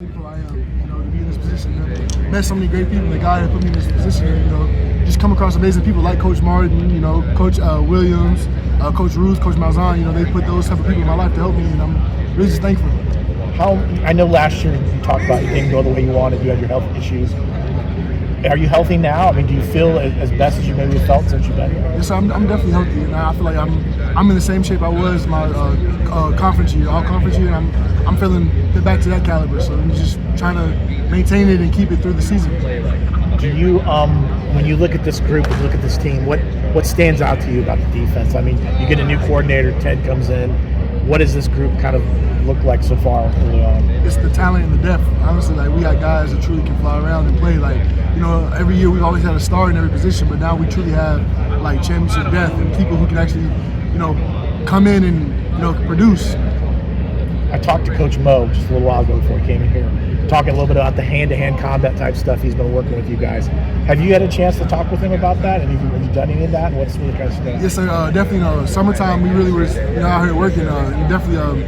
Thankful I am, to be in this position. Met so many great people. The guy that put me in this position, just come across amazing people like Coach Martin, Coach Williams, Coach Ruth, Coach Malzahn. They put those type of people in my life to help me, and I'm really just thankful. I know last year you talked about you didn't go the way you wanted. You had your health issues. Are you healthy now? I mean, do you feel as best as you maybe felt since you've been here? Yes, I'm definitely healthy, and I feel like I'm in the same shape I was my all conference year, and I'm feeling back to that caliber. So I'm just trying to maintain it and keep it through the season. Do you, when you look at this group, when you look at this team, what stands out to you about the defense? I mean, you get a new coordinator, Ted comes in. What does this group kind of look like so far early on? It's the talent and the depth. Honestly, we got guys that truly can fly around and play. Every year we've always had a star in every position, but now we truly have championship depth and people who can actually, come in and produce. I talked to Coach Mo just a little while ago before he came in here, talking a little bit about the hand-to-hand combat type stuff he's been working with you guys. Have you had a chance to talk with him about that? And have you done any of that? And what's really kind of stuff? Yes, sir. Definitely. Summertime, we really was out here working. And definitely,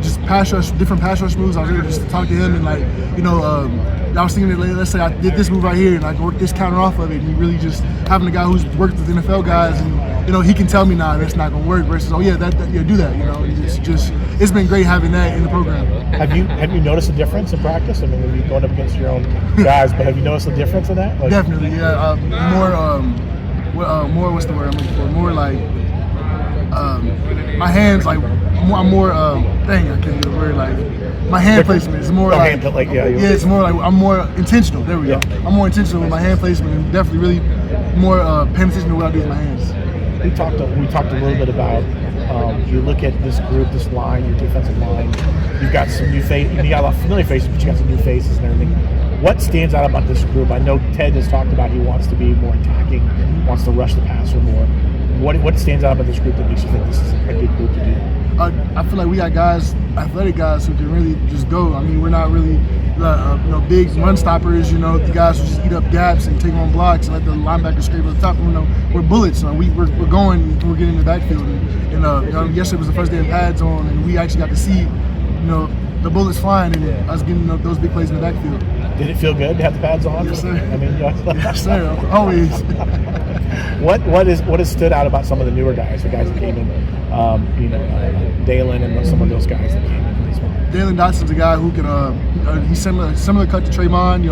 just different pass rush moves. I was able to just talk to him and I was thinking that, let's say I did this move right here and I can work this counter off of it. And really just having a guy who's worked with NFL guys and he can tell me now that's not going to work versus do that. It's been great having that in the program. Have you noticed a difference in practice? I mean, when you're going up against your own guys, but have you noticed a difference in that? Definitely, yeah. More. What's the word I'm looking for? More my hands I'm more. Dang, I can't get the word. My hand placement is more it's more I'm more intentional. There we go. I'm more intentional with my hand placement and definitely really more paying attention to what I do with my hands. We talked a little bit about you look at this group, this line, your defensive line. You've got some new faces. You got a lot of familiar faces, but you got some new faces and everything. What stands out about this group? I know Ted has talked about he wants to be more attacking, wants to rush the passer more. What stands out about this group that makes you think this is a good group to do? I feel like we got guys, athletic guys, who can really just go. I mean, we're not really, big run stoppers. The guys who just eat up gaps and take on blocks and let the linebackers scrape at the top. We're bullets. We're going. We're getting in the backfield. And yesterday was the first day of pads on, and we actually got to see, the bullets flying and us getting those big plays in the backfield. Did it feel good to have the pads on? Yes, sir. I mean, yes, sir. Always. What has stood out about some of the newer guys, the guys that came in, Dalen and some of those guys that came in for this one? Dalen Dotson's a guy who can, he's similar cut to Trayvon,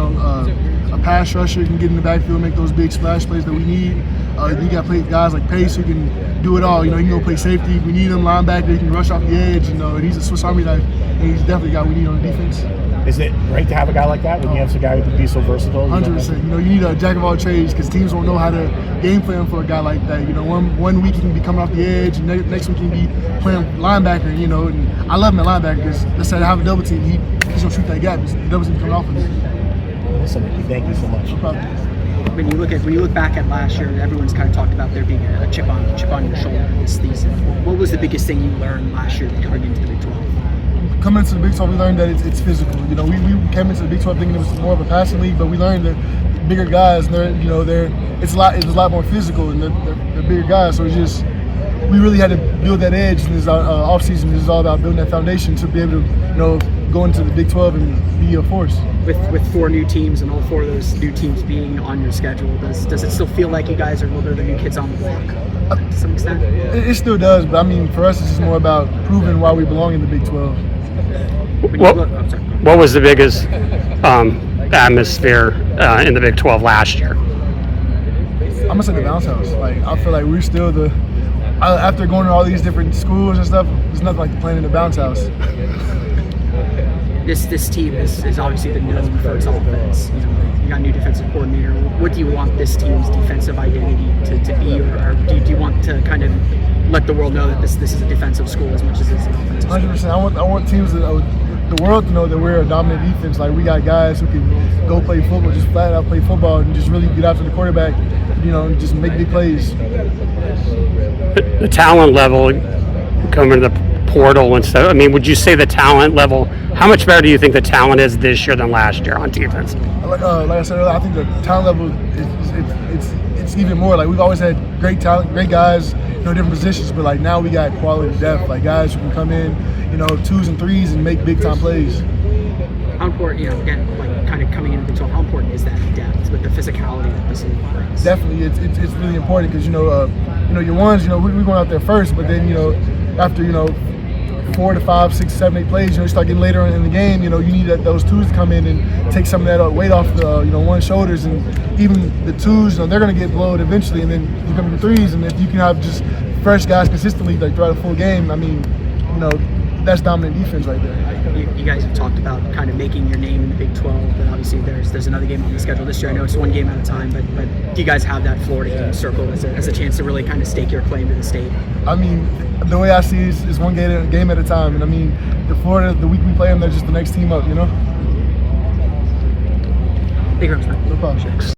a pass rusher, can get in the backfield, make those big splash plays that we need. You got guys like Pace who can do it all. He can go play safety. We need him linebacker. He can rush off the edge. And he's a Swiss Army knife. And he's definitely a guy we need on the defense. Is it great to have a guy like that when you have some guy who can be so versatile? 100%. You need a jack of all trades because teams won't know how to game plan for a guy like that. One week he can be coming off the edge, and next week he can be playing linebacker. And I love him at linebacker because let's say I have a double team, he's gonna shoot that gap. The double team coming off of it. Listen, thank you so much. No problem. When you look back at last year, everyone's kind of talked about there being a chip on your shoulder this season. What was the biggest thing you learned last year coming into the Big 12? Coming into the Big 12, we learned that it's physical. We came into the Big 12 thinking it was more of a passing league, but we learned that bigger guys, it was a lot more physical, and they're bigger guys. So we really had to build that edge in this off season. This is all about building that foundation to be able to go into the Big 12 and be a force. With 4 new teams and all 4 of those new teams being on your schedule, does it still feel like you guys are a little bit of the new kids on the block to some extent? It still does, but I mean, for us, it's just more about proving why we belong in the Big 12. What was the biggest atmosphere in the Big 12 last year? I'm gonna say the bounce house. I feel like we're still after going to all these different schools and stuff, there's nothing like playing in the bounce house. This team is obviously been known for its offense. You got a new defensive coordinator. What do you want this team's defensive identity to be, or do you want to kind of let the world know that this is a defensive school as much as it's an offensive school? 100%. I want teams the world to know that we're a dominant defense. We got guys who can go play football, just flat out play football, and just really get after the quarterback. Just make big plays. The talent level coming to the portal and stuff. I mean, would you say the talent level? How much better do you think the talent is this year than last year on defense? Like I said earlier, I think the talent level it's even more. We've always had great talent, great guys, different positions, but now we got quality depth, guys who can come in, 2s and 3s and make big time plays. How important, again, like kind of coming into the 12, how important is that depth with the physicality that this league brings? Definitely, it's really important because your ones, we're going out there first, but then after 4 to 5, 6, 7, 8 plays, you start getting later in the game. You need those twos to come in and take some of that weight off the one's shoulders, and even the twos, they're going to get blowed eventually, and then you come to the threes, and if you can have just fresh guys consistently like throughout a full game, I mean, that's dominant defense right there. You guys have talked about kind of making your name in the Big 12, but obviously there's another game on the schedule this year. I know it's one game at a time, but do you guys have that Florida game circled as a chance to really kind of stake your claim to the state? I mean, the way I see it is one game at a time, and I mean, the week we play them, they're just the next team up, Thank you very much, man. No problem.